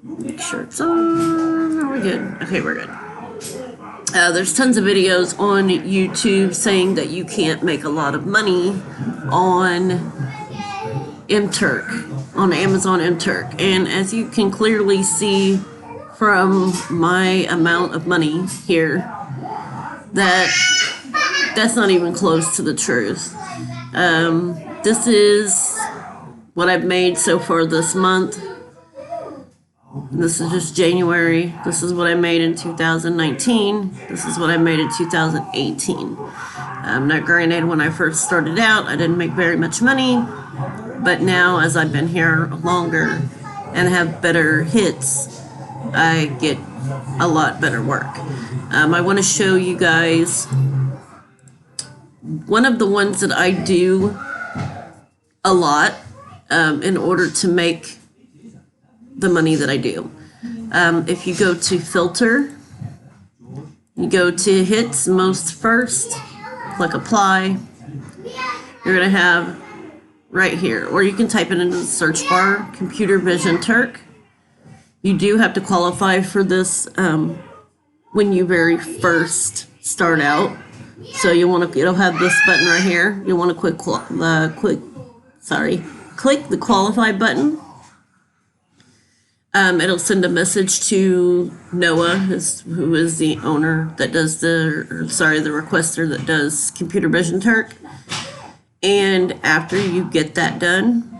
Make sure it's on. Are we good? Okay, we're good. There's tons of videos on YouTube saying that you can't make a lot of money on Mturk, on Amazon Mturk. And as you can clearly see from my amount of money here, that's not even close to the truth. This is what I've made so far this month. This is just January. This is what I made in 2019. This is what I made in 2018. Now, granted, when I first started out, I didn't make very much money. But now, as I've been here longer and have better hits, I get a lot better work. I want to show you guys one of the ones that I do a lot in order to make the money that I do. If you go to filter, you go to hits most first, click apply, you're going to have right here, or you can type it into the search bar, computer vision Turk. You do have to qualify for this when you very first start out. So you want to, it'll have this button right here. You want to click the qualify button. It'll send a message to Noah, who is the owner that does the requester that does computer vision Turk. And after you get that done,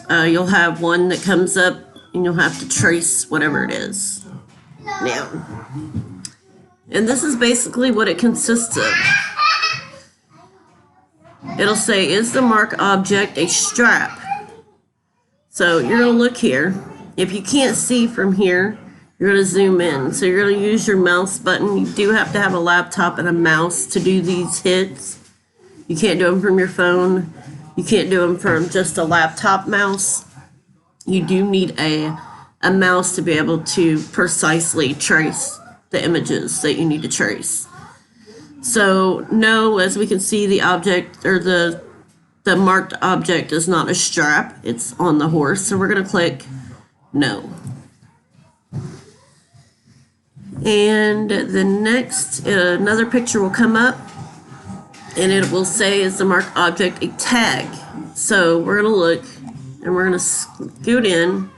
you'll have one that comes up and you'll have to trace whatever it is. Now, and this is basically what it consists of. It'll say, is the mark object a strap? So you're going to look here. If you can't see from here, you're going to zoom in. So you're going to use your mouse button. You do have to have a laptop and a mouse to do these hits. You can't do them from your phone. You can't do them from just a laptop mouse. You do need a mouse to be able to precisely trace the images that you need to trace. So no, as we can see, the object or the marked object is not a strap. It's on the horse. So we're going to click no. And the next, another picture will come up and it will say, is the marked object a tag? So we're going to look and we're going to scoot in.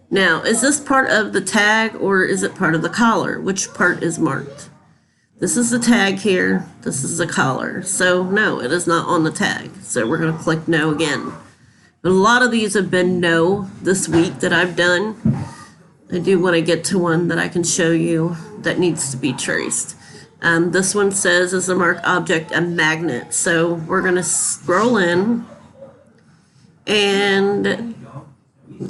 Now, is this part of the tag or is it part of the collar? Which part is marked? This is the tag here. This is the collar. So no, it is not on the tag. So we're going to click no again. But a lot of these have been no this week that I've done. I do want to get to one that I can show you that needs to be traced. This one says, is the marked object a magnet? So we're going to scroll in and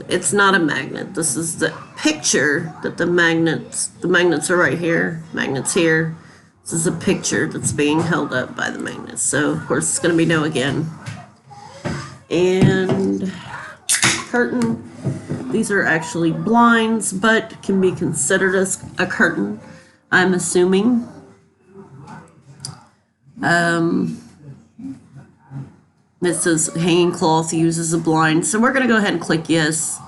it's not a magnet. This is the picture that the magnets are right here. Magnets here. This is a picture that's being held up by the magnets. So of course it's going to be no again. And curtain. These are actually blinds, but can be considered as a curtain, I'm assuming. It says hanging cloth uses a blind. So we're going to go ahead and click yes,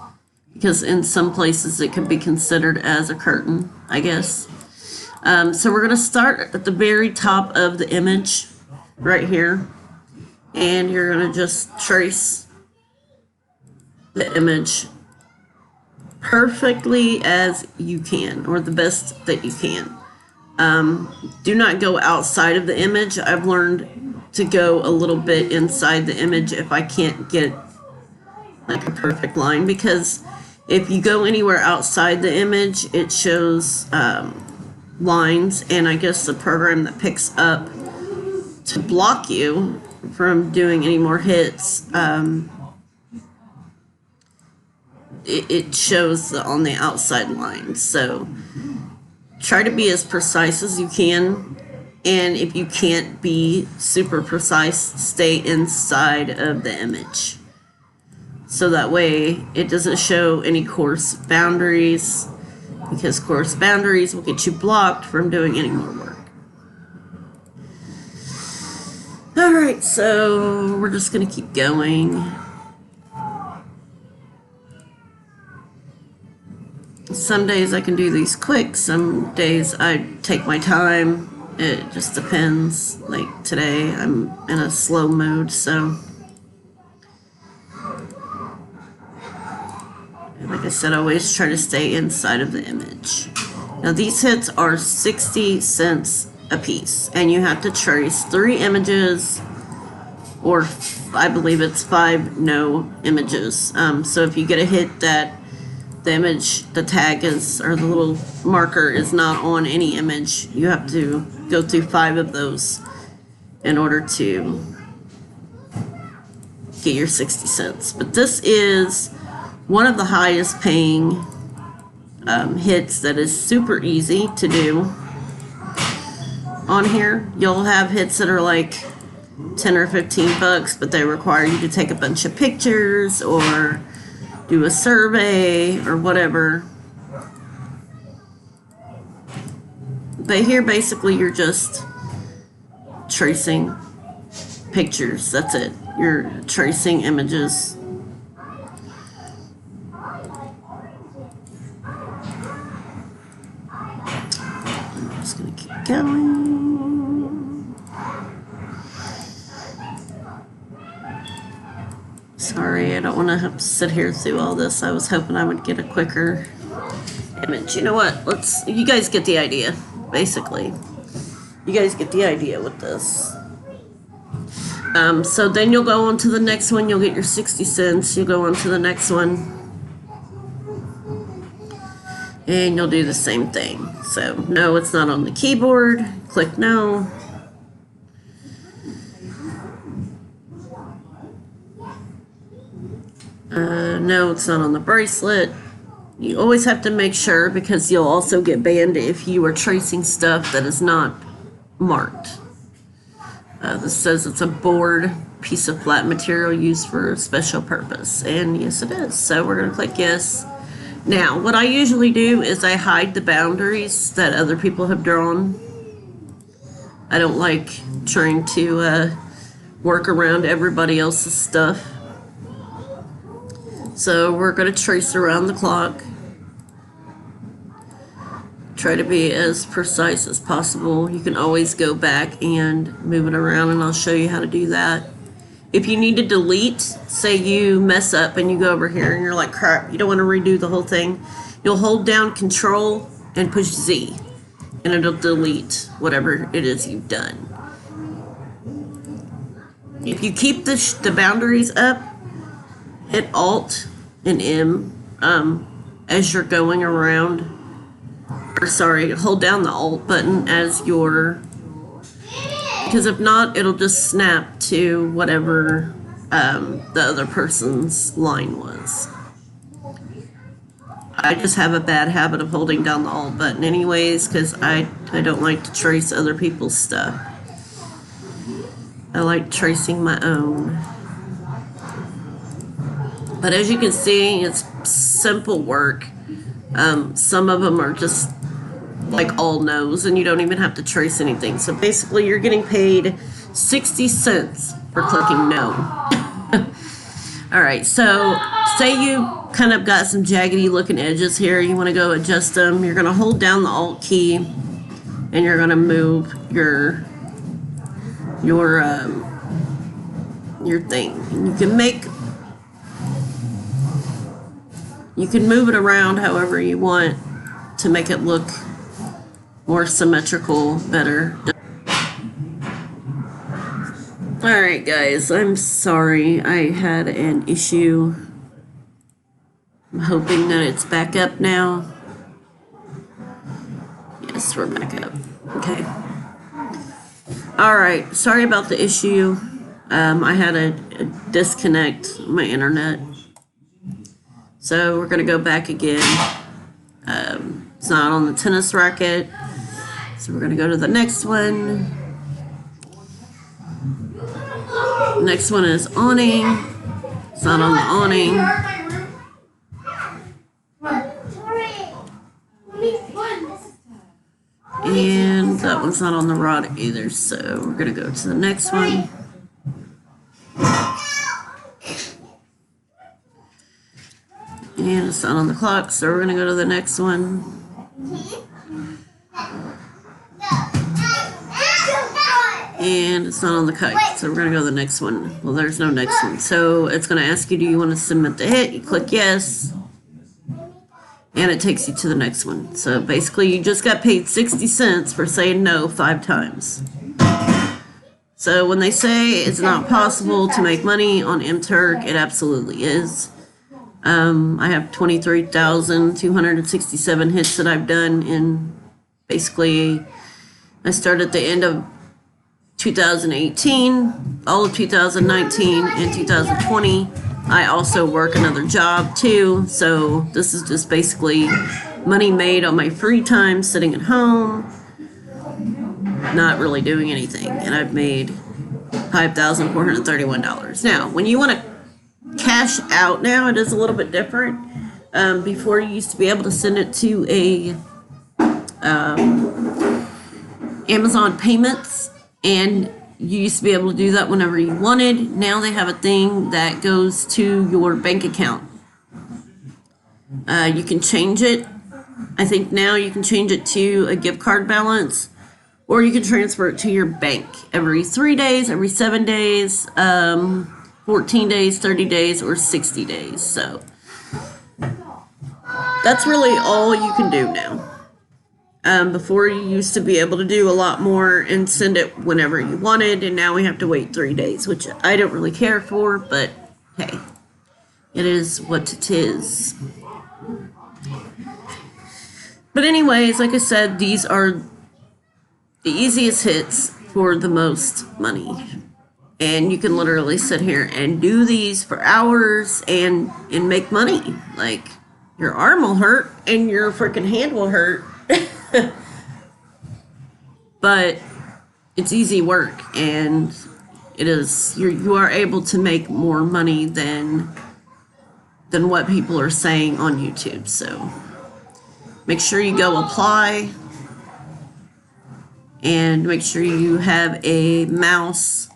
because in some places it can be considered as a curtain, I guess. So we're going to start at the very top of the image right here. And you're going to just trace the image perfectly as you can, or the best that you can. Do not go outside of the image. I've learned to go a little bit inside the image if I can't get like a perfect line, because if you go anywhere outside the image, it shows lines, and I guess the program that picks up to block you from doing any more hits, it shows on the outside lines. So try to be as precise as you can, and if you can't be super precise, stay inside of the image, so that way it doesn't show any coarse boundaries, because coarse boundaries will get you blocked from doing any more work. Alright, so we're just going to keep going. Some days I can do these quick, some days I take my time. It just depends. Like today I'm in a slow mode, so like I said, I always try to stay inside of the image. Now these hits are 60 cents a piece, and you have to trace 3 images, or I believe it's 5 no images. So if you get a hit that the image, the tag is, or the little marker is not on any image, you have to go through 5 of those in order to get your 60 cents. But this is one of the highest paying hits that is super easy to do on here. You'll have hits that are like 10 or 15 bucks, but they require you to take a bunch of pictures or do a survey or whatever. But here basically you're just tracing pictures. That's it. You're tracing images. I'm just gonna keep going. Sorry, I don't want to have to sit here through all this. I was hoping I would get a quicker image. You know what? You guys get the idea, basically. You guys get the idea with this. So then you'll go on to the next one. You'll get your 60 cents. You'll go on to the next one. And you'll do the same thing. So, no, it's not on the keyboard. Click no. No, it's not on the bracelet. You always have to make sure, because you'll also get banned if you are tracing stuff that is not marked. This says it's a board piece of flat material used for a special purpose, and yes it is. So we're going to click yes. Now what I usually do is I hide the boundaries that other people have drawn. I don't like trying to work around everybody else's stuff. So we're going to trace around the clock. Try to be as precise as possible. You can always go back and move it around, and I'll show you how to do that. If you need to delete, say you mess up and you go over here and you're like, crap, you don't want to redo the whole thing, you'll hold down Control and push Z, and it'll delete whatever it is you've done. If you keep the boundaries up, hit Alt and M as you're going around. Or sorry, hold down the Alt button as you're, because if not, it'll just snap to whatever the other person's line was. I just have a bad habit of holding down the Alt button anyways, because I don't like to trace other people's stuff. I like tracing my own. But as you can see, it's simple work. Some of them are just like all no's, and you don't even have to trace anything. So basically you're getting paid 60 cents for clicking no. Alright, so say you kind of got some jaggedy looking edges here. You want to go adjust them. You're going to hold down the Alt key, and you're going to move your thing. And you can move it around however you want to make it look more symmetrical, better. Alright guys, I'm sorry I had an issue. I'm hoping that it's back up now. Yes, we're back up. Okay. Alright, sorry about the issue. I had a disconnect on my internet. So we're going to go back again. It's not on the tennis racket. So we're going to go to the next one. Next one is awning. It's not on the awning. And that one's not on the rod either. So we're going to go to the next one. And it's not on the clock, so we're going to go to the next one. And it's not on the kite, so we're going to go to the next one. Well, there's no next one. So it's going to ask you, do you want to submit the hit? You click yes. And it takes you to the next one. So basically, you just got paid 60 cents for saying no 5 times. So when they say it's not possible to make money on Mturk, it absolutely is. I have 23,267 hits that I've done in basically, I started at the end of 2018, all of 2019, and 2020. I also work another job too, so this is just basically money made on my free time sitting at home, not really doing anything, and I've made $5,431. Now, when you want to cash out now, it is a little bit different. Before, you used to be able to send it to a Amazon payments, and you used to be able to do that whenever you wanted. Now they have a thing that goes to your bank account. You can change it. I think now you can change it to a gift card balance, or you can transfer it to your bank every 3 days, every 7 days, 14 days, 30 days, or 60 days. So that's really all you can do now. Before, you used to be able to do a lot more and send it whenever you wanted, and now we have to wait 3 days, which I don't really care for, but hey, it is what it is. But anyways, like I said, these are the easiest hits for the most money. And you can literally sit here and do these for hours and make money. Like, your arm will hurt and your freaking hand will hurt. But it's easy work, and it is, you are able to make more money than what people are saying on YouTube. So make sure you go apply, and make sure you have a mouse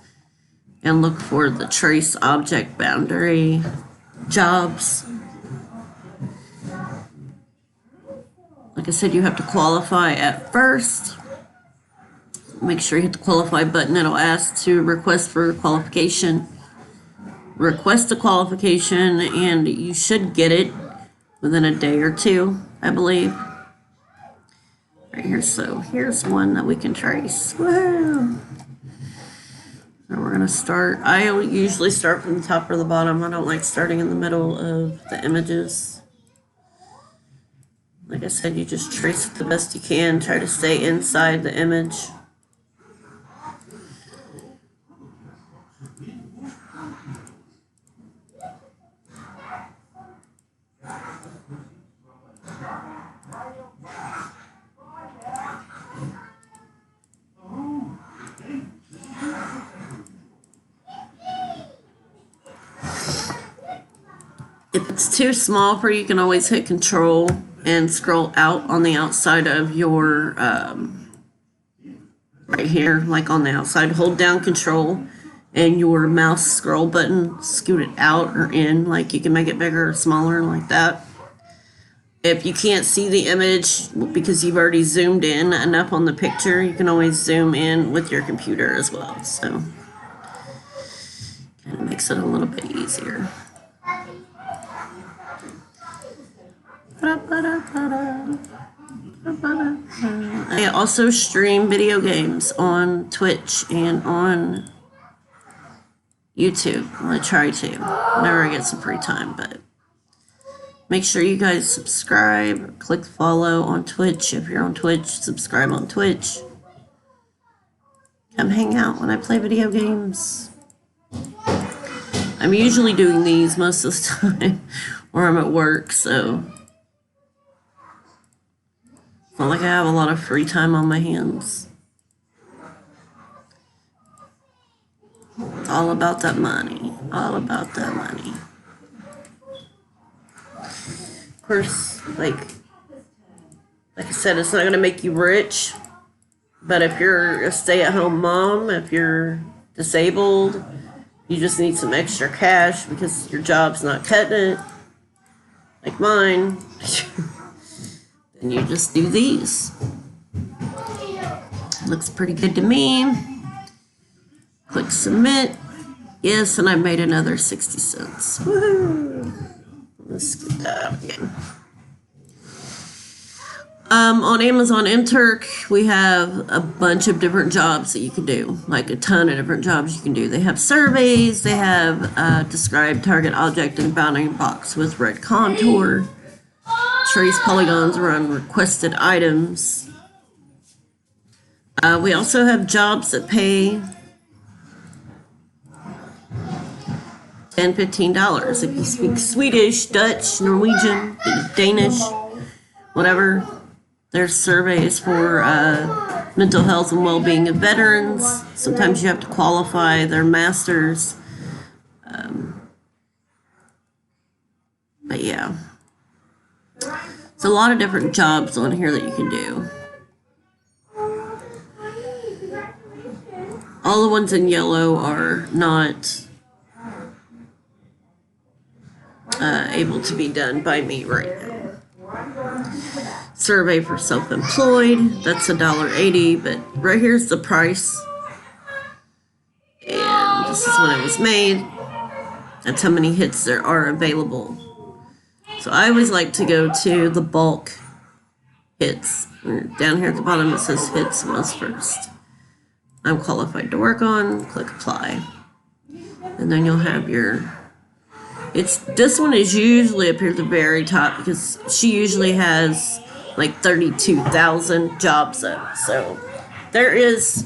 and look for the trace object boundary jobs. Like I said, you have to qualify at first. Make sure you hit the qualify button. It'll ask to request for qualification. Request a qualification, and you should get it within a day or two, I believe. Right here, so here's one that we can trace. Woo! So we're gonna start. I usually start from the top or the bottom. I don't like starting in the middle of the images. Like I said, you just trace it the best you can. Try to stay inside the image. If it's too small for you, you can always hit Control and scroll out on the outside of your, right here, like on the outside. Hold down Control and your mouse scroll button, scoot it out or in. Like, you can make it bigger or smaller like that. If you can't see the image because you've already zoomed in enough on the picture, you can always zoom in with your computer as well. So kind of makes it a little bit easier. I also stream video games on Twitch and on YouTube. I try to whenever I get some free time, but make sure you guys subscribe, click follow on Twitch. If you're on Twitch, subscribe on Twitch. Come hang out when I play video games. I'm usually doing these most of the time or I'm at work, so it's not like I have a lot of free time on my hands. It's all about that money. All about that money. Of course, like I said, it's not going to make you rich. But if you're a stay-at-home mom, if you're disabled, you just need some extra cash because your job's not cutting it. like mine, then you just do these. Looks pretty good to me. Click submit. Yes, and I made another 60 cents. Woohoo! Let's get that again. On Amazon Mturk, we have a bunch of different jobs that you can do, like a ton of different jobs you can do. They have surveys, they have describe target object in bounding box with red contour, trace polygons around requested items. We also have jobs that pay $10, $15. If you speak Swedish, Dutch, Norwegian, Danish, whatever. There's surveys for mental health and well-being of veterans. Sometimes you have to qualify their masters. But yeah. There's a lot of different jobs on here that you can do. All the ones in yellow are not able to be done by me right now. Survey for self-employed, that's $1.80, but right here's the price. And this is when it was made. That's how many hits there are available. So I always like to go to the bulk hits. Down here at the bottom it says hits was first. I'm qualified to work on, click apply. And then you'll have your, this one is usually up here at the very top because she usually has like 32,000 jobs up. So there is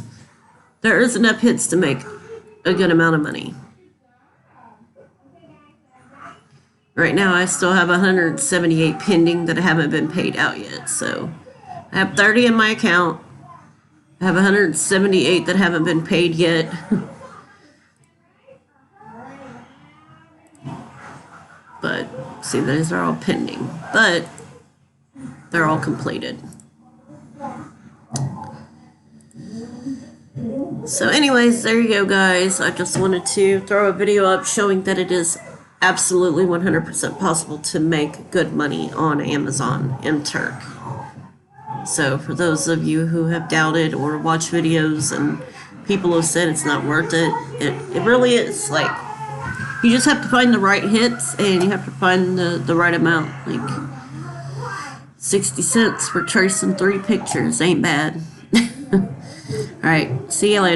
enough hits to make a good amount of money. Right now I still have 178 pending that haven't been paid out yet. So I have 30 in my account. I have 178 that haven't been paid yet. But see, those are all pending. But they're all completed. So anyways, there you go, guys. I just wanted to throw a video up showing that it is absolutely 100% possible to make good money on Amazon Mturk. So for those of you who have doubted or watched videos and people have said it's not worth it, it really is. Like, you just have to find the right hits and you have to find the right amount. Like 60 cents for tracing 3 pictures ain't bad. Alright, see you later.